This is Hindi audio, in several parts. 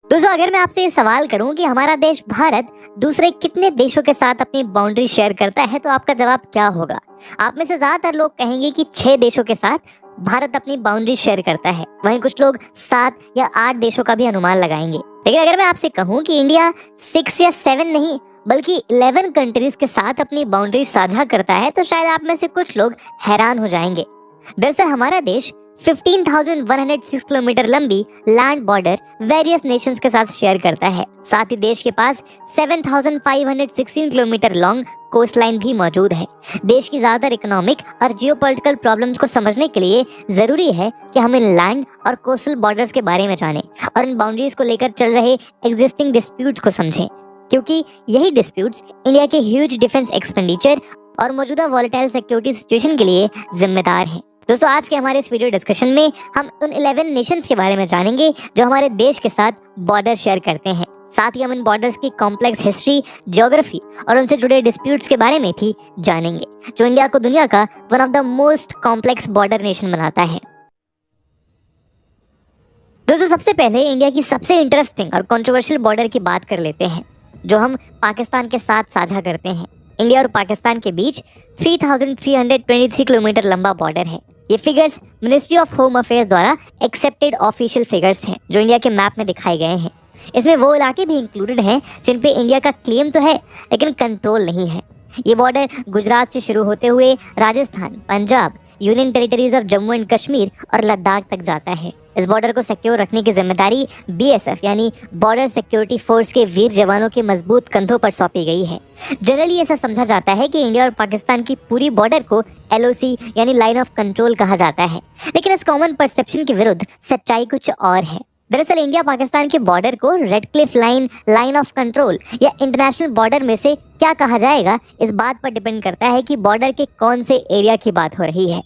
दोस्तों, अगर मैं आपसे ये सवाल करूं कि हमारा देश भारत दूसरे कितने देशों के साथ अपनी बाउंड्री शेयर करता है, तो आपका जवाब क्या होगा? आप में से ज्यादातर लोग कहेंगे कि 6 देशों के साथ भारत अपनी बाउंड्री शेयर करता है। वहीं कुछ लोग 7 या 8 देशों का भी अनुमान लगाएंगे। लेकिन अगर मैं आपसे कहूं कि इंडिया 6 या 7 नहीं बल्कि 11 कंट्रीज के साथ अपनी बाउंड्री साझा करता है, तो शायद आप में से कुछ लोग हैरान हो जाएंगे। दरअसल हमारा देश 15,106 किलोमीटर लंबी लैंड बॉर्डर वेरियस नेशंस के साथ शेयर करता है। साथ ही देश के पास 7,516 किलोमीटर लॉन्ग कोस्ट लाइन भी मौजूद है। देश की ज्यादातर इकोनॉमिक और जियोपॉलिटिकल प्रॉब्लम्स को समझने के लिए जरूरी है कि हम इन लैंड और कोस्टल बॉर्डर्स के बारे में जानें और इन बाउंड्रीज को लेकर चल रहे एग्जिस्टिंग डिस्प्यूट्स को समझें, क्योंकि यही डिस्प्यूट्स इंडिया के ह्यूज डिफेंस एक्सपेंडिचर और मौजूदा वॉलेटाइल सिक्योरिटी सिचुएशन के लिए जिम्मेदार हैं। दोस्तों, आज के हमारे इस वीडियो डिस्कशन में हम उन 11 नेशंस के बारे में जानेंगे जो हमारे देश के साथ बॉर्डर शेयर करते हैं। साथ ही हम इन बॉर्डर्स की कॉम्प्लेक्स हिस्ट्री, ज्योग्राफी और उनसे जुड़े डिस्प्यूट्स के बारे में भी जानेंगे, जो इंडिया को दुनिया का one of the most complex border nation बनाता है। दोस्तों, सबसे पहले इंडिया की सबसे इंटरेस्टिंग और कंट्रोवर्शियल बॉर्डर की बात कर लेते हैं, जो हम पाकिस्तान के साथ साझा करते हैं। इंडिया और पाकिस्तान के बीच 3,323 किलोमीटर लंबा बॉर्डर है। ये figures ministry of home affairs द्वारा एक्सेप्टेड ऑफिशियल फिगर्स हैं, जो इंडिया के मैप में दिखाए गए हैं। इसमें वो इलाके भी इंक्लूडेड हैं जिन पे इंडिया का क्लेम तो है लेकिन कंट्रोल नहीं है। ये बॉर्डर गुजरात से शुरू होते हुए Rajasthan, Punjab, union territories of Jammu and Kashmir और लद्दाख तक जाता है। इस बॉर्डर को सिक्योर रखने की जिम्मेदारी BSF यानी बॉर्डर सिक्योरिटी फोर्स के वीर जवानों के मजबूत कंधों पर सौंपी गई है। जनरली ऐसा समझा जाता है कि इंडिया और पाकिस्तान की पूरी बॉर्डर को LOC यानी लाइन ऑफ कंट्रोल कहा जाता है, लेकिन इस कॉमन परसेप्शन के विरुद्ध सच्चाई कुछ और है। दरअसल इंडिया पाकिस्तान के बॉर्डर को red Cliff line, line of control या इंटरनेशनल बॉर्डर में से क्या कहा जाएगा, इस बात पर डिपेंड करता है कि बॉर्डर के कौन से एरिया की बात हो रही है।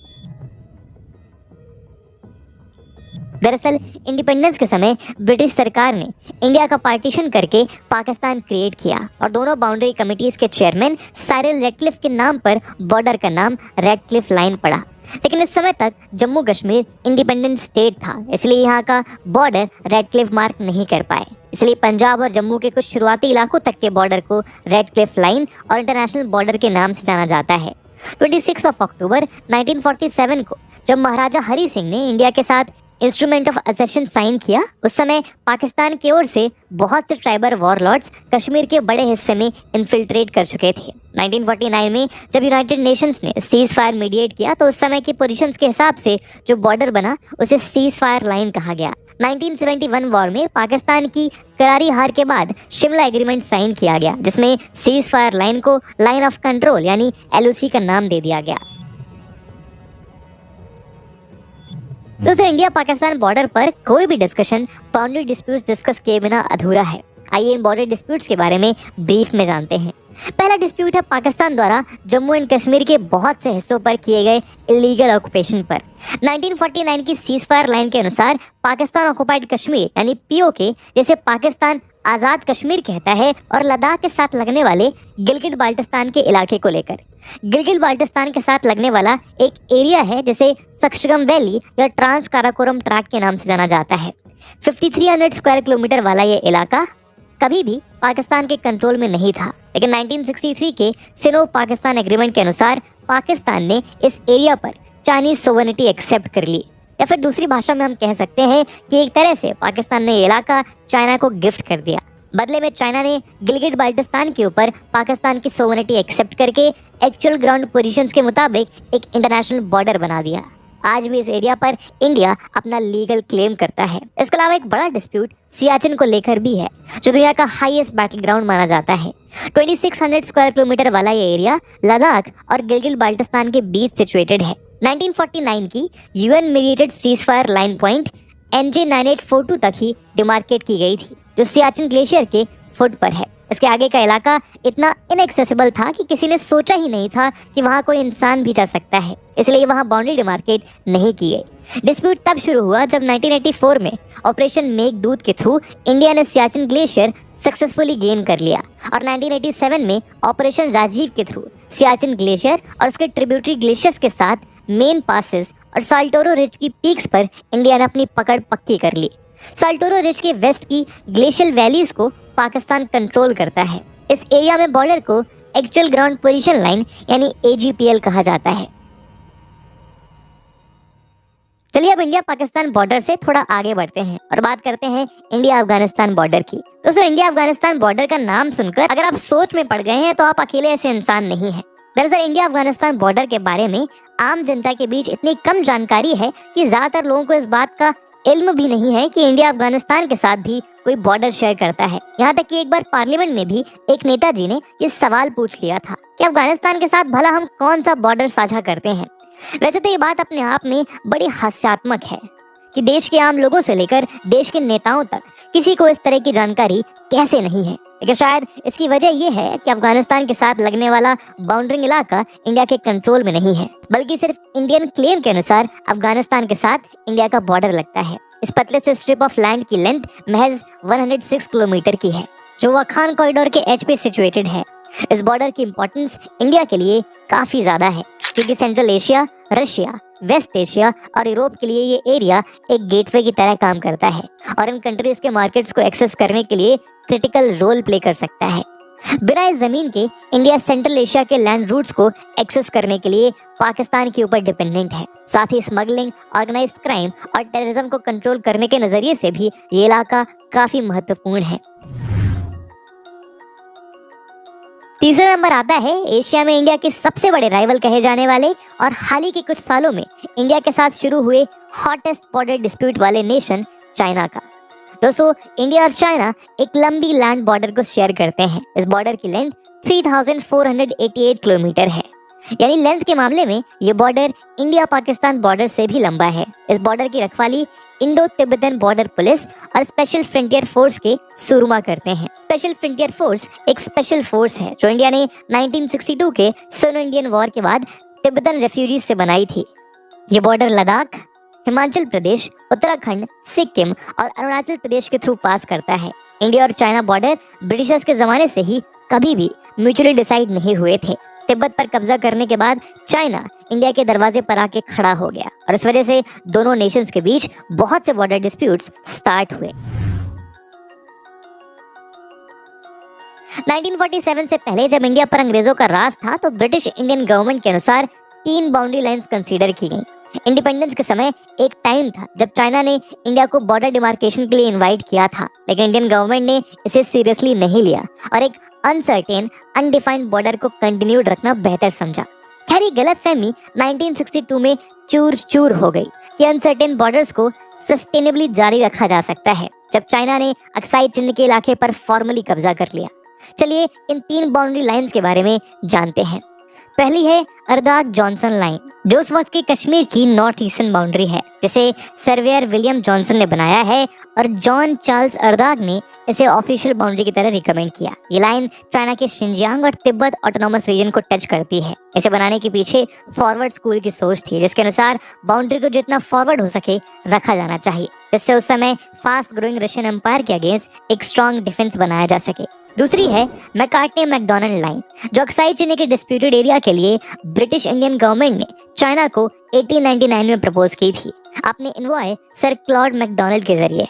दरअसल इंडिपेंडेंस के समय ब्रिटिश सरकार ने इंडिया का पार्टीशन करके पाकिस्तान क्रिएट किया और दोनों बाउंड्री कमिटीज के चेयरमैन साइरल रेडक्लिफ के नाम पर बॉर्डर का नाम रेड क्लिफ लाइन पड़ा। लेकिन इस समय तक जम्मू कश्मीर इंडिपेंडेंट स्टेट था, इसलिए यहाँ का बॉर्डर रेड क्लिफ मार्क नहीं कर पाए। इसलिए पंजाब और जम्मू के कुछ शुरुआती इलाकों तक के बॉर्डर को रेड क्लिफ लाइन और इंटरनेशनल बॉर्डर के नाम से जाना जाता है। 26 अक्टूबर 1947 को जब महाराजा हरी सिंह ने इंडिया के साथ इंस्ट्रूमेंट ऑफ असेशन साइन किया, उस समय पाकिस्तान की ओर से बहुत से ट्राइबल वॉरलॉर्ड्स कश्मीर के बड़े हिस्से में इन्फिल्ट्रेट कर चुके थे। 1949 में जब यूनाइटेड नेशंस ने सीज फायर मीडिएट किया, तो उस समय की पोजीशंस के हिसाब से जो बॉर्डर बना उसे सीज फायर लाइन कहा गया। 1971 वॉर में पाकिस्तान की करारी हार के बाद शिमला एग्रीमेंट साइन किया गया, जिसमें सीज फायर लाइन को लाइन ऑफ कंट्रोल यानी LOC का नाम दे दिया गया। दोस्तों, इंडिया पाकिस्तान बॉर्डर पर कोई भी डिस्कशन बाउंड्री डिस्प्यूट्स डिस्कस किए बिना अधूरा है। आइए इन बॉर्डर डिस्प्यूट्स के बारे में ब्रीफ में जानते हैं। पहला डिस्प्यूट है पाकिस्तान द्वारा जम्मू एंड कश्मीर के बहुत से हिस्सों पर किए गए इलीगल ऑक्यूपेशन पर। 1949 की सीज फायर लाइन के अनुसार पाकिस्तान ऑक्युपाइड कश्मीर यानी POK, जैसे पाकिस्तान आज़ाद कश्मीर कहता है, और लद्दाख के साथ लगने वाले गिलगित बाल्टिस्तान के इलाके को लेकर। गिलगित बाल्टिस्तान के साथ लगने वाला एक एरिया है जिसे सक्शगम वैली या ट्रांस काराकोरम ट्रैक के नाम से जाना जाता है। 5300 स्क्वायर किलोमीटर वाला ये इलाका कभी भी पाकिस्तान के कंट्रोल में नहीं था, लेकिन 1963 के सिनो पाकिस्तान एग्रीमेंट के अनुसार पाकिस्तान ने इस एरिया पर चाइनीज सोवरेनिटी एक्सेप्ट कर ली, या फिर दूसरी भाषा में हम कह सकते हैं कि एक तरह से पाकिस्तान ने ये इलाका चाइना को गिफ्ट कर दिया। बदले में चाइना ने गिलगित बाल्टिस्तान के ऊपर पाकिस्तान की सोवरेनिटी एक्सेप्ट करके एक्चुअल ग्राउंड पोजीशंस के मुताबिक एक इंटरनेशनल बॉर्डर बना दिया। आज भी इस एरिया पर इंडिया अपना लीगल क्लेम करता है। इसके अलावा एक बड़ा डिस्प्यूट सियाचिन को लेकर भी है, जो दुनिया का हाईएस्ट बैटल ग्राउंड माना जाता है। 2600 स्क्वायर किलोमीटर वाला ये एरिया लद्दाख और गिलगित बाल्टिस्तान के बीच सिचुएटेड है। 1949 की UN mediated cease fire line point NJ 9842 तक ही डिमार्केट की गई थी, जो सियाचिन ग्लेशियर के फुट पर है। इसके आगे का इलाका इतना इनएक्सेसिबल था कि किसी ने सोचा ही नहीं था कि वहाँ कोई इंसान भी जा सकता है, इसलिए वहाँ बाउंड्री डिमार्केट नहीं की गई। डिस्प्यूट तब शुरू हुआ जब 1984 में ऑपरेशन मेघदूत के थ्रू इंडिया ने सियाचिन ग्लेशियर सक्सेसफुली गेन कर लिया, और 1987 में ऑपरेशन राजीव के थ्रू सियाचिन ग्लेशियर और उसके ट्रिब्यूटरी ग्लेशियर्स के साथ मेन पासेस और साल्टोरो रिज की पीक्स पर इंडिया ने अपनी पकड़ पक्की कर ली। साल्टोरो रिज के वेस्ट की ग्लेशियल वैलीज को पाकिस्तान कंट्रोल करता है। इस एरिया में बॉर्डर को एक्चुअल ग्राउंड पोजीशन लाइन यानी एजीपीएल कहा जाता है। चलिए अब इंडिया पाकिस्तान बॉर्डर से थोड़ा आगे बढ़ते हैं और बात करते हैं इंडिया अफगानिस्तान बॉर्डर की। दोस्तों, इंडिया अफगानिस्तान बॉर्डर का नाम सुनकर अगर आप सोच में पड़ गए हैं तो आप अकेले ऐसे इंसान नहीं हैं। दरअसल इंडिया अफगानिस्तान बॉर्डर के बारे में आम जनता के बीच इतनी कम जानकारी है कि ज्यादातर लोगों को इस बात का इल्म भी नहीं है कि इंडिया अफगानिस्तान के साथ भी कोई बॉर्डर शेयर करता है। यहाँ तक कि एक बार पार्लियामेंट में भी एक नेताजी ने ये सवाल पूछ लिया था कि अफगानिस्तान के साथ भला हम कौन सा बॉर्डर साझा करते हैं। वैसे तो ये बात अपने आप में बड़ी हास्यात्मक है कि देश के आम लोगों से लेकर देश के नेताओं तक किसी को इस तरह की जानकारी कैसे नहीं है। लेकिन शायद इसकी वजह यह है कि अफगानिस्तान के साथ लगने वाला बाउंड्रिंग इलाका इंडिया के कंट्रोल में नहीं है, बल्कि सिर्फ इंडियन क्लेम के अनुसार अफगानिस्तान के साथ इंडिया का बॉर्डर लगता है। इस पतले से स्ट्रिप ऑफ लैंड की लेंथ महज 106 किलोमीटर की है, जो वाखान कॉरिडोर के एज पे सिचुएटेड है। इस बॉर्डर की इंपॉर्टेंस इंडिया के लिए काफी ज्यादा है, क्योंकि Central Asia, Russia, West Asia और यूरोप के लिए ये एरिया एक गेटवे की तरह काम करता है और इन कंट्रीज के मार्केट्स को एक्सेस करने के लिए क्रिटिकल रोल प्ले कर सकता है। बिना इस जमीन के इंडिया सेंट्रल एशिया के लैंड रूट्स को एक्सेस करने के लिए पाकिस्तान के ऊपर डिपेंडेंट है। साथ ही स्मगलिंग, ऑर्गेनाइज्ड क्राइम और टेररिज्म को कंट्रोल करने के नजरिए से भी ये इलाका काफी महत्वपूर्ण है। तीसरे नंबर आता है एशिया में इंडिया के सबसे बड़े राइवल कहे जाने वाले और हाल ही के कुछ सालों में इंडिया के साथ शुरू हुए हॉटेस्ट बॉर्डर डिस्प्यूट वाले नेशन चाइना का। दोस्तों, इंडिया और चाइना एक लंबी लैंड बॉर्डर को शेयर करते हैं। इस बॉर्डर की लेंथ 3488 किलोमीटर है, यानी लेंथ के मामले में ये बॉर्डर इंडिया पाकिस्तान बॉर्डर से भी लंबा है। इस बॉर्डर की रखवाली इंडो तिब्बतन बॉर्डर पुलिस और स्पेशल फ्रंटियर फोर्स के सुरमा करते हैं। स्पेशल फ्रंटियर फोर्स एक स्पेशल फोर्स है जो इंडिया ने 1962 के सिनो इंडियन वॉर के बाद तिब्बतन रेफ्यूजीज से बनाई थी। ये बॉर्डर लद्दाख, हिमाचल प्रदेश, उत्तराखंड, सिक्किम और अरुणाचल प्रदेश के थ्रू पास करता है। इंडिया और चाइना बॉर्डर ब्रिटिशर्स के जमाने से ही कभी भी म्यूचुअली डिसाइड नहीं हुए थे। तिब्बत पर कब्जा करने के बाद चाइना इंडिया के दरवाजे पर आके खड़ा हो गया और इस वजह से दोनों नेशंस के बीच बहुत से बॉर्डर डिस्प्यूट्स स्टार्ट हुए। 1947 से पहले जब इंडिया पर अंग्रेजों का राज था तो ब्रिटिश इंडियन गवर्नमेंट के अनुसार 3 बाउंड्री लाइंस कंसीडर की गई। इंडिपेंडेंस के समय एक टाइम था जब चाइना ने इंडिया को बॉर्डर डिमार्केशन के लिए इनवाइट किया था, लेकिन इंडियन गवर्नमेंट ने इसे सीरियसली नहीं लिया और एक अनसर्टेन, अनडिफाइंड बॉर्डर को कंटिन्यूड रखना बेहतर समझा। खैर, ये गलतफहमी 1962 में चूर चूर हो गई कि अनसर्टेन बॉर्डर्स को सस्टेनेबली जारी रखा जा सकता है, जब चाइना ने अक्साई चिन्ह के इलाके पर फॉर्मली कब्जा कर लिया। चलिए इन 3 बाउंड्री लाइंस के बारे में जानते हैं। पहली है अर्दाग जॉनसन लाइन, जो उस वक्त के कश्मीर की नॉर्थ ईस्टर्न बाउंड्री है, जिसे सर्वेयर विलियम जॉनसन ने बनाया है और जॉन चार्ल्स अर्दाग ने इसे ऑफिशियल बाउंड्री की तरह रिकमेंड किया। ये लाइन चाइना के शिनजियांग और तिब्बत ऑटोनॉमस रीजन को टच करती है। इसे बनाने के पीछे फॉरवर्ड स्कूल की सोच थी, जिसके अनुसार बाउंड्री को जितना फॉरवर्ड हो सके रखा जाना चाहिए, जिससे उस समय फास्ट ग्रोइंग रशियन एम्पायर के अगेंस्ट एक स्ट्रॉन्ग डिफेंस बनाया जा सके। दूसरी है मैकार्टे मैकडोनल्ड लाइन, जो अक्साई चिन्ह के डिस्प्यूटेड एरिया के लिए ब्रिटिश इंडियन गवर्नमेंट ने चाइना को 1899 में प्रपोज की थी, अपने इन्वॉय सर क्लॉड मैकडोनल्ड के जरिए।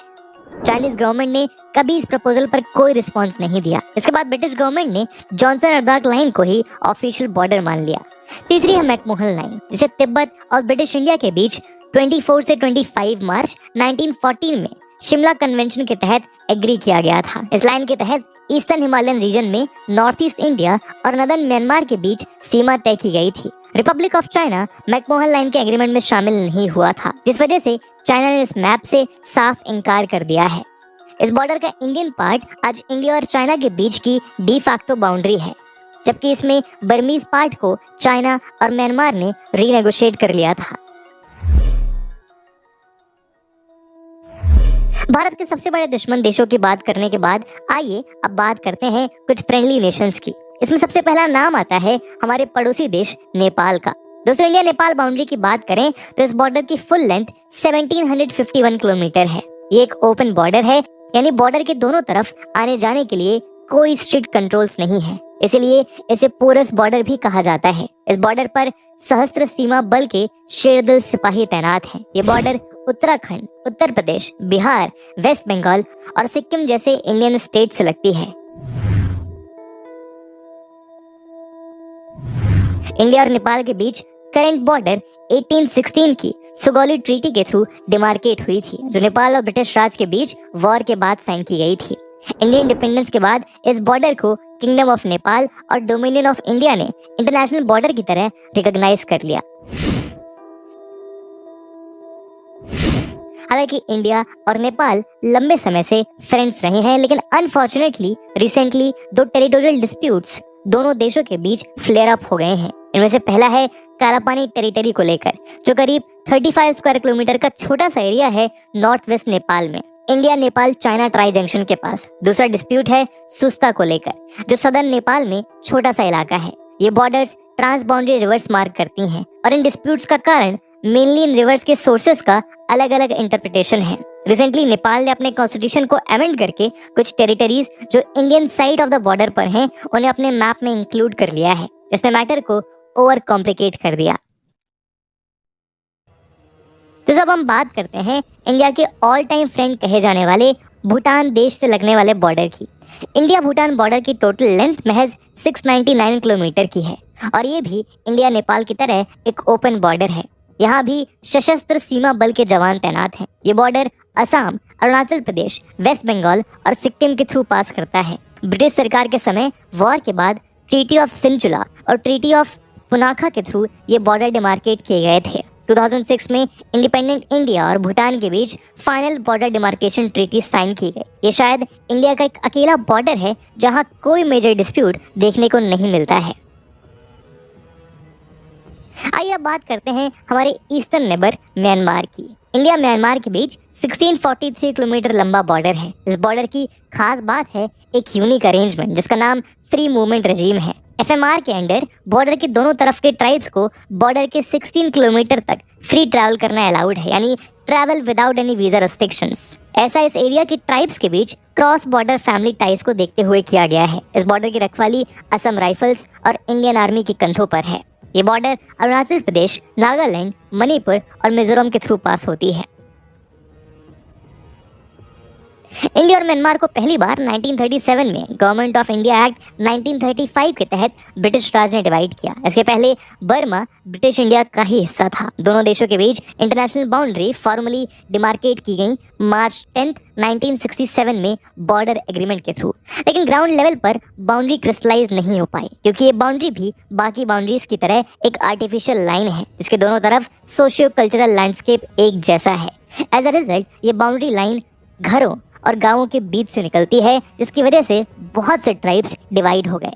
चाइनीज गवर्नमेंट ने कभी इस प्रपोजल पर कोई रिस्पांस नहीं दिया। इसके बाद ब्रिटिश गवर्नमेंट ने जॉनसन अर्दाग लाइन को ही ऑफिशियल बॉर्डर मान लिया। तीसरी है मैकमोहन लाइन, जिसे तिब्बत और ब्रिटिश इंडिया के बीच 24 से 25 मार्च 1914 में शिमला कन्वेंशन के तहत एग्री किया गया था। इस लाइन के तहत ईस्टर्न हिमालयन रीजन में नॉर्थ ईस्ट इंडिया और नदर्न म्यांमार के बीच सीमा तय की गई थी। Republic of China McMahon line के एग्रीमेंट में शामिल नहीं हुआ था, जिस वजह से चाइना ने इस मैप से साफ इनकार कर दिया है। इस बॉर्डर का इंडियन पार्ट आज इंडिया और चाइना के बीच की डी फैक्टो बाउंड्री है, जबकि इसमें बर्मीज पार्ट को चाइना और म्यांमार ने रीनेगोशिएट कर लिया था। भारत के सबसे बड़े दुश्मन देशों की बात करने के बाद आइए अब बात करते हैं कुछ फ्रेंडली नेशंस की। इसमें सबसे पहला नाम आता है हमारे पड़ोसी देश नेपाल का। दोस्तों, इंडिया नेपाल बाउंड्री की बात करें तो इस बॉर्डर की फुल लेंथ 1751 किलोमीटर है। ये एक ओपन बॉर्डर है, यानी बॉर्डर के दोनों तरफ आने जाने के लिए कोई स्ट्रिक्ट कंट्रोल्स नहीं है, इसलिए इसे पोरस बॉर्डर भी कहा जाता है। इस बॉर्डर पर सहस्त्र सीमा बल के शेरदिल सिपाही तैनात हैं। ये बॉर्डर उत्तराखंड, उत्तर प्रदेश, बिहार, वेस्ट बंगाल और सिक्किम जैसे इंडियन स्टेट से लगती है। इंडिया और नेपाल के बीच करंट बॉर्डर 1816 की सुगौली ट्रीटी के थ्रू डिमार्केट हुई थी, जो नेपाल और ब्रिटिश राज के बीच वॉर के बाद साइन की गई थी। इंडियन इंडिपेंडेंस के बाद इस बॉर्डर को किंगडम ऑफ नेपाल और डोमिनियन ऑफ इंडिया ने इंटरनेशनल बॉर्डर की तरह रिकॉग्नाइज कर लिया। हालांकि इंडिया और नेपाल लंबे समय से फ्रेंड्स रहे हैं, लेकिन अनफॉर्चुनेटली रिसेंटली दो टेरिटोरियल डिस्प्यूट्स दोनों देशों के बीच फ्लेयर अप हो गए हैं। इनमें से पहला है कालापानी टेरिटरी को लेकर, जो करीब 35 स्क्वायर किलोमीटर का छोटा सा एरिया है नॉर्थ वेस्ट नेपाल में, India Nepal China tri junction के पास। दूसरा डिस्प्यूट है सुस्ता को लेकर, जो सदर्न नेपाल में छोटा सा इलाका है। ये borders trans boundary rivers mark करती हैं और इन डिस्प्यूट्स का कारण मेनली इन रिवर्स के सोर्सेस का अलग अलग इंटरप्रिटेशन है। रिसेंटली नेपाल ने अपने कॉन्स्टिट्यूशन को अमेंड करके कुछ टेरिटरीज जो Indian side of the border पर हैं, उन्हें अपने मैप में इंक्लूड कर लिया है। इसने मैटर को ओवर कॉम्प्लिकेट कर दिया। तो जब हम बात करते हैं इंडिया के ऑल टाइम फ्रेंड कहे जाने वाले भूटान देश से लगने वाले बॉर्डर की, इंडिया भूटान बॉर्डर की टोटल लेंथ महज 699 किलोमीटर की है और ये भी इंडिया नेपाल की तरह एक ओपन बॉर्डर है। यहाँ भी सशस्त्र सीमा बल के जवान तैनात हैं। ये बॉर्डर असम, अरुणाचल प्रदेश, वेस्ट बंगाल और सिक्किम के थ्रू पास करता है। ब्रिटिश सरकार के समय वॉर के बाद ट्रीटी ऑफ सिंचुला और ट्रीटी ऑफ पुनाखा के थ्रू ये बॉर्डर डिमार्केट किए गए थे। 2006 में इंडिपेंडेंट इंडिया और भूटान के बीच final border demarcation treaty sign की गई। ये शायद इंडिया का एक अकेला बॉर्डर है जहां कोई मेजर डिस्प्यूट देखने को नहीं मिलता है। आइए अब बात करते हैं हमारे ईस्टर्न नेबर म्यांमार की। इंडिया म्यांमार के बीच 1643 किलोमीटर लंबा बॉर्डर है। इस बॉर्डर की खास बात है एक यूनिक अरेंजमेंट जिसका नाम फ्री मूवमेंट रेजीम है। एफएमआर के अंडर बॉर्डर के दोनों तरफ के ट्राइब्स को बॉर्डर के 16 किलोमीटर तक फ्री ट्रैवल करना अलाउड है, यानी travel without any visa restrictions. ऐसा इस एरिया के ट्राइब्स के बीच क्रॉस बॉर्डर फैमिली टाइज को देखते हुए किया गया है। इस बॉर्डर की रखवाली असम राइफल्स और इंडियन आर्मी की कंधों पर है। ये बॉर्डर अरुणाचल प्रदेश, नागालैंड, मणिपुर और मिजोरम के थ्रू पास होती है। इंडिया और म्यांमार को पहली बार 1937 में गवर्नमेंट ऑफ इंडिया एक्ट 1935 के तहत ब्रिटिश राज ने डिवाइड किया। इसके पहले बर्मा ब्रिटिश इंडिया का ही हिस्सा था। दोनों देशों के बीच इंटरनेशनल बाउंड्री फॉर्मली डिमार्केट की गई मार्च 10, 1967 में बॉर्डर एग्रीमेंट के थ्रू। लेकिन ग्राउंड लेवल पर बाउंड्री क्रिस्टलाइज नहीं हो पाई, क्योंकि ये बाउंड्री भी बाकी बाउंड्रीज की तरह एक आर्टिफिशियल लाइन है जिसके दोनों तरफ सोशियो कल्चरल लैंडस्केप एक जैसा है। एज अ रिजल्ट ये बाउंड्री लाइन घरों और गांवों के बीच से निकलती है, जिसकी वजह से बहुत से ट्राइब्स डिवाइड हो गए।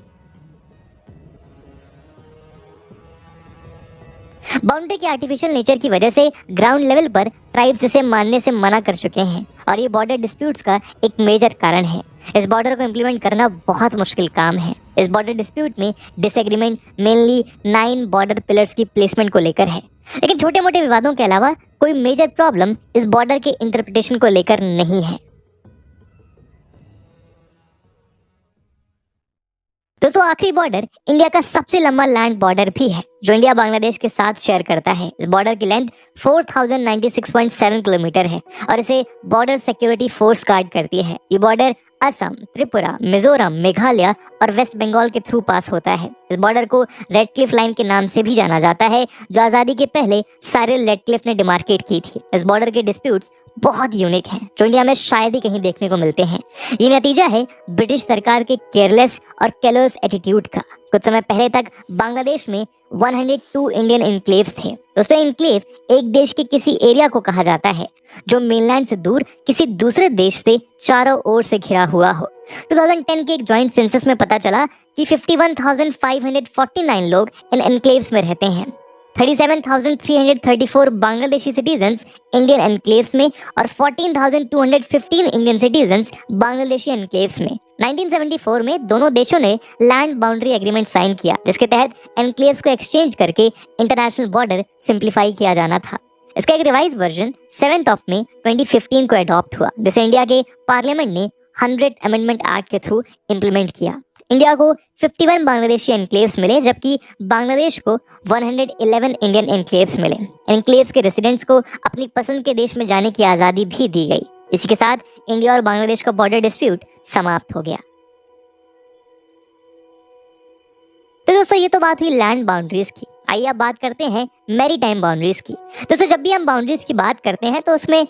बाउंड्री के आर्टिफिशियल नेचर की वजह से ग्राउंड लेवल पर ट्राइब्स इसे मानने से मना कर चुके हैं और ये बॉर्डर डिस्प्यूट्स का एक मेजर कारण है। इस बॉर्डर को इम्प्लीमेंट करना बहुत मुश्किल काम है। इस बॉर्डर डिस्प्यूट में डिसएग्रीमेंट मेनली 9 बॉर्डर पिलर्स की प्लेसमेंट को लेकर है, लेकिन छोटे मोटे विवादों के अलावा कोई मेजर प्रॉब्लम इस बॉर्डर के इंटरप्रिटेशन को लेकर नहीं है। दोस्तों, आखिरी बॉर्डर इंडिया का सबसे लंबा लैंड बॉर्डर भी है, जो इंडिया बांग्लादेश के साथ शेयर करता है। इस बॉर्डर की लेंथ 4096.7 किलोमीटर है और इसे बॉर्डर सिक्योरिटी फोर्स गार्ड करती है। ये बॉर्डर असम, त्रिपुरा, मिजोरम, मेघालय और वेस्ट बंगाल के थ्रू पास होता है। इस बॉर्डर को रेड क्लिफ लाइन के नाम से भी जाना जाता है, जो आज़ादी के पहले साइरिल रेडक्लिफ ने डिमार्केट की थी। इस बॉर्डर के डिस्प्यूट्स बहुत यूनिक हैं, जो इंडिया में शायद ही कहीं देखने को मिलते हैं। ये नतीजा है ब्रिटिश सरकार के केयरलेस और कैलोस एटीट्यूड का। कुछ समय पहले तक बांग्लादेश में 102 इंडियन इनक्लेव्स थे। दोस्तों, इनक्लेव एक देश के किसी एरिया को कहा जाता है जो मेनलैंड से दूर किसी दूसरे देश से चारों ओर से घिरा हुआ हो। 2010 के एक जॉइंट सेंसस में पता चला कि 51,549 लोग इन एनक्लेव्स में रहते हैं। 37,334 बांग्लादेशी सिटीजन्स इंडियन एनक्लेव्स में और 14,215 इंडियन सिटीजन्स बांग्लादेशी एनक्लेव्स में। 1974 में दोनों देशों ने लैंड बाउंड्री एग्रीमेंट साइन किया, जिसके तहत एनक्लेव्स को एक्सचेंज करके इंटरनेशनल बॉर्डर सिंप्लीफाई किया जाना था। इसका एक रिवाइज वर्जन 7 मई 2015 को अडॉप्ट हुआ, जिसे इंडिया के पार्लियामेंट ने 100 अमेंडमेंट एक्ट के थ्रू इम्प्लीमेंट किया। इंडिया को 51 बांग्लादेशी एनक्लेव्स मिले, जबकि बांग्लादेश को 111 इंडियन एनक्लेव्स मिले। एनक्लेव्स के रेसिडेंट्स को अपनी पसंद के देश में जाने की आज़ादी भी दी गई। इसी के साथ इंडिया और बांग्लादेश का बॉर्डर डिस्प्यूट समाप्त हो गया। तो दोस्तों ये तो बात हुई लैंड बाउंड्रीज की। आइए अब बात करते हैं मैरीटाइम बाउंड्रीज की। दोस्तों जब भी हम बाउंड्रीज की बात करते हैं तो उसमें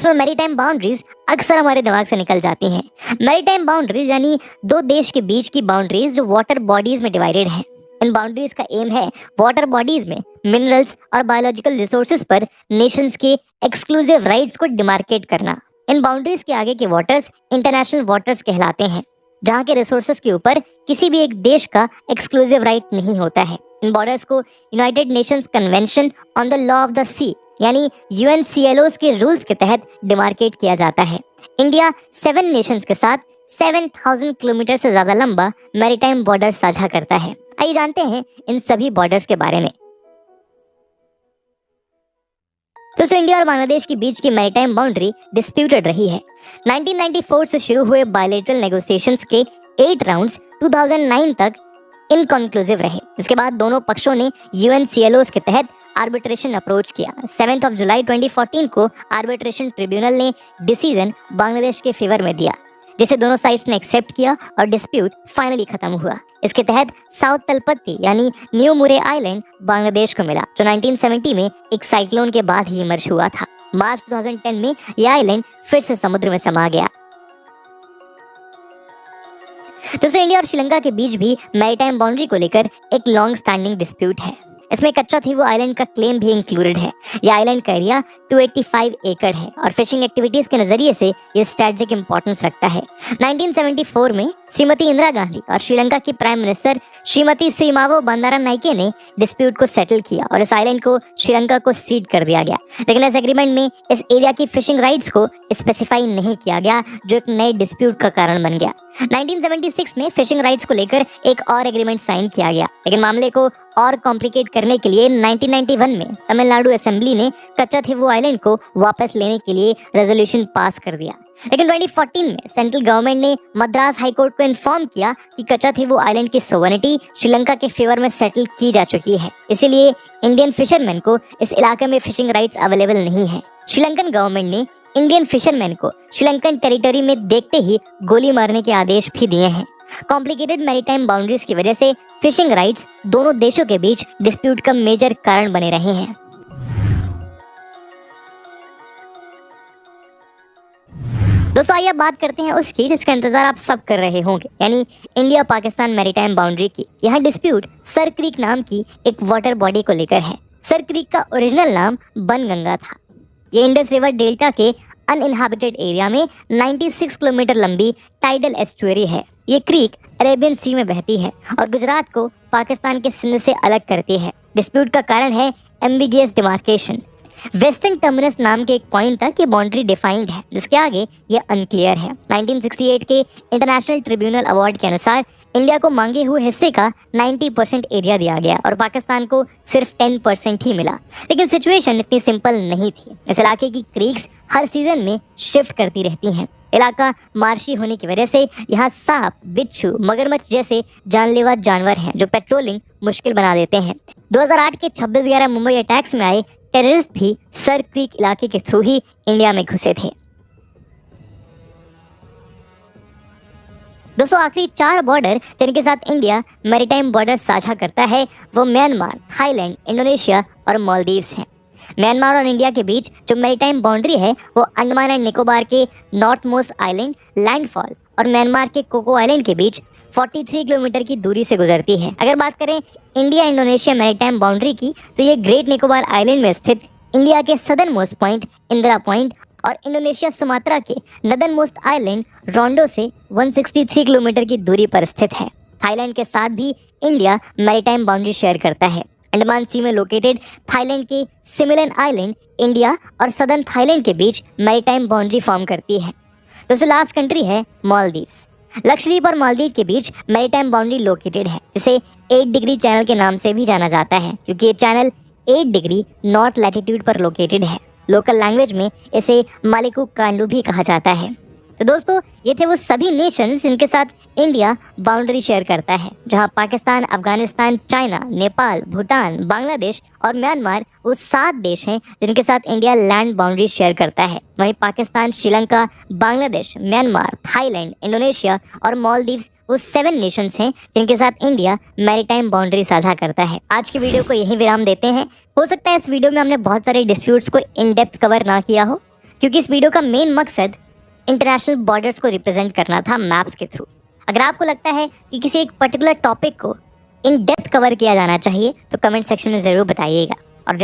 मैरीटाइम बाउंड्रीज अक्सर हमारे दिमाग से निकल जाती हैं। मैरीटाइम बाउंड्रीज यानी दो देश के बीच की बाउंड्रीज जो वाटर बॉडीज में डिवाइडेड है। इन बाउंड्रीज का एम है वाटर बॉडीज में मिनरल्स और बायोलॉजिकल रिसोर्सेज पर नेशंस के एक्सक्लूसिव राइट्स को डिमार्केट करना। इन बाउंड्रीज के आगे के वाटर्स इंटरनेशनल वाटर्स कहलाते हैं, जहाँ के रिसोर्सेज के ऊपर किसी भी एक देश का एक्सक्लूसिव राइट नहीं होता है। इन बॉर्डर्स को United Nations Convention on the Law of the Sea यानी UNCLOS के रूल्स के तहत डिमार्केट किया जाता है। इंडिया 7 नेशंस के साथ 7000 किलोमीटर से ज्यादा लंबा मैरीटाइम बॉर्डर साझा करता है। आइए जानते हैं इन सभी बॉर्डर्स के बारे में। दोस्तों इंडिया और बांग्लादेश के बीच की मैरीटाइम बाउंड्री डिस्प्यूटेड रही है। 1994 से शुरू हुए बायलैटरल नेगोशिएशंस के 8 राउंड्स 2009 तक इनकंक्लूसिव रहे। इसके बाद दोनों पक्षों ने UNCLOS के तहत आर्बिट्रेशन अप्रोच किया। 7 जुलाई 2014 को आर्बिट्रेशन ट्रिब्यूनल ने डिसीजन बांग्लादेश के फेवर में दिया, जिसे दोनों साइड्स ने एक्सेप्ट किया और डिस्प्यूट फाइनली खत्म हुआ। इसके तहत साउथ तलपत्ती यानी न्यू मुरे आइलैंड बांग्लादेश को मिला, जो 1970 में एक साइक्लोन के बाद ही इमर्ज हुआ था। मार्च 2010 में यह आइलैंड फिर से समुद्र में समा गया। दोस्तों इंडिया और श्रीलंका के बीच भी मैरीटाइम बाउंड्री को लेकर एक लॉन्ग स्टैंडिंग डिस्प्यूट है। इसमें कच्चाथीवु आइलैंड का क्लेम भी इंक्लूडेड है। यह आइलैंड का एरिया 285 एकड़ है और फिशिंग एक्टिविटीज के नजरिए से यह स्ट्रेटेजिक इंपॉर्टेंस रखता है। 1974 में श्रीमती इंदिरा गांधी और श्रीलंका की प्राइम मिनिस्टर श्रीमती श्रीमावो बंदारानाइके ने डिस्प्यूट को सेटल किया और इस आइलैंड को श्रीलंका को सीड कर दिया गया। लेकिन इस एग्रीमेंट में इस एरिया की फिशिंग राइट्स को स्पेसिफाई नहीं किया गया, जो एक नए डिस्प्यूट का कारण बन गया। 1976 में फिशिंग राइट्स को लेकर एक और एग्रीमेंट साइन किया गया, लेकिन मामले को और कॉम्प्लिकेट करने के लिए 1991 में तमिलनाडु असेंबली ने कच्चाथीवु आइलैंड को वापस लेने के लिए रेजोल्यूशन पास कर दिया। लेकिन 2014 में सेंट्रल गवर्नमेंट ने मद्रास हाई कोर्ट को इन्फॉर्म किया कि कच्चाथीवु आइलैंड की सोवरेनिटी श्रीलंका के फेवर में सेटल की जा चुकी है, इसलिए इंडियन फिशरमैन को इस इलाके में फिशिंग राइट्स अवेलेबल नहीं है। श्रीलंकन गवर्नमेंट ने इंडियन फिशरमैन को श्रीलंकन टेरिटरी में देखते ही गोली मारने के आदेश भी दिए हैं। कॉम्प्लिकेटेड मैरीटाइम बाउंड्रीज की वजह से फिशिंग राइट्स दोनों देशों के बीच डिस्प्यूट का मेजर कारण बने रहे हैं। दोस्तों आइए बात करते हैं उसकी जिसका इंतजार आप सब कर रहे होंगे, यानी इंडिया पाकिस्तान मैरीटाइम बाउंड्री की। यहाँ डिस्प्यूट सर क्रीक नाम की एक वाटर बॉडी को लेकर है। सर क्रीक का ओरिजिनल नाम बनगंगा था। ये इंडस रिवर डेल्टा के अनइनहैबिटेड एरिया में 96 किलोमीटर लंबी टाइडल एस्चुअरी है। ये क्रीक अरेबियन सी में बहती है और गुजरात को पाकिस्तान के सिंध से अलग करती है। डिस्प्यूट का कारण है एम्बिगियस डिमार्केशन। वेस्टर्न टर्मिनस नाम के एक पॉइंट तक ये बाउंड्री डिफाइंड है, जिसके आगे ये अनक्लियर है। 1968 के इंटरनेशनल ट्रिब्यूनल अवार्ड के अनुसार इंडिया को मांगे हुए हिस्से का 90% एरिया दिया गया और पाकिस्तान को सिर्फ 10% ही मिला। लेकिन सिचुएशन इतनी सिंपल नहीं थी। इस इलाके की क्रीक्स हर सीजन में शिफ्ट करती रहती हैं। इलाका मार्शी होने की वजह से यहाँ सांप, बिच्छू, मगरमच्छ जैसे जानलेवा जानवर हैं जो पेट्रोलिंग मुश्किल बना देते हैं। 2008 के 26/11 मुंबई अटैक्स में आए टेररिस्ट भी सर क्रीक इलाके के थ्रू ही इंडिया में घुसे थे। दोस्तों आखिरी 4 बॉर्डर जिनके साथ इंडिया मैरीटाइम बॉर्डर साझा करता है वो म्यांमार, थाईलैंड, इंडोनेशिया और मालदीव्स हैं। म्यांमार और इंडिया के बीच जो मैरीटाइम बाउंड्री है वो अंडमान एंड निकोबार के नॉर्थ मोस्ट आइलैंड लैंडफॉल और म्यांमार के कोको आइलैंड के बीच 43 किलोमीटर की दूरी से गुजरती है। अगर बात करें इंडिया इंडोनेशिया मैरीटाइम बाउंड्री की तो ये ग्रेट निकोबार आइलैंड में स्थित इंडिया के southern most point Indira point और इंडोनेशिया सुमात्रा के नदर्न मोस्ट आइलैंड रोंडो से 163 किलोमीटर की दूरी पर स्थित है। थाईलैंड के साथ भी इंडिया मैरीटाइम बाउंड्री शेयर करता है। अंडमान सी में लोकेटेड थाईलैंड के सिमिलन आइलैंड इंडिया और सदर्न थाईलैंड के बीच मैरीटाइम बाउंड्री फॉर्म करती है। दोस्तों लास्ट कंट्री है मालदीव्स। लक्षद्वीप और मालदीव के बीच मैरीटाइम बाउंड्री लोकेटेड है, जिसे 8 डिग्री चैनल के नाम से भी जाना जाता है क्योंकि ये चैनल 8 डिग्री नॉर्थ लैटिट्यूड पर लोकेटेड है। लोकल लैंग्वेज में इसे मालिकू कांडू भी कहा जाता है। तो दोस्तों ये थे वो सभी नेशंस जिनके साथ इंडिया बाउंड्री शेयर करता है, जहां पाकिस्तान, अफगानिस्तान, चाइना, नेपाल, भूटान, बांग्लादेश और म्यांमार वो 7 देश हैं जिनके साथ इंडिया लैंड बाउंड्री शेयर करता है। वहीं Pakistan, Sri Lanka, Bangladesh, Myanmar, Thailand, Indonesia और मालदीव्स वो 7 नेशंस हैं जिनके साथ इंडिया मैरीटाइम बाउंड्री साझा करता है। आज की वीडियो को यही विराम देते हैं। हो सकता है इस वीडियो में हमने बहुत सारे डिस्प्यूट्स को इन डेप्थ कवर ना किया हो, क्योंकि इस वीडियो का मेन मकसद इंटरनेशनल बॉर्डर्स को रिप्रेजेंट करना था मैप्स के थ्रू। अगर आपको लगता है कि किसी एक पर्टिकुलर टॉपिक को इन डेप्थ कवर किया जाना चाहिए तो कमेंट सेक्शन में ज़रूर बताइएगा। और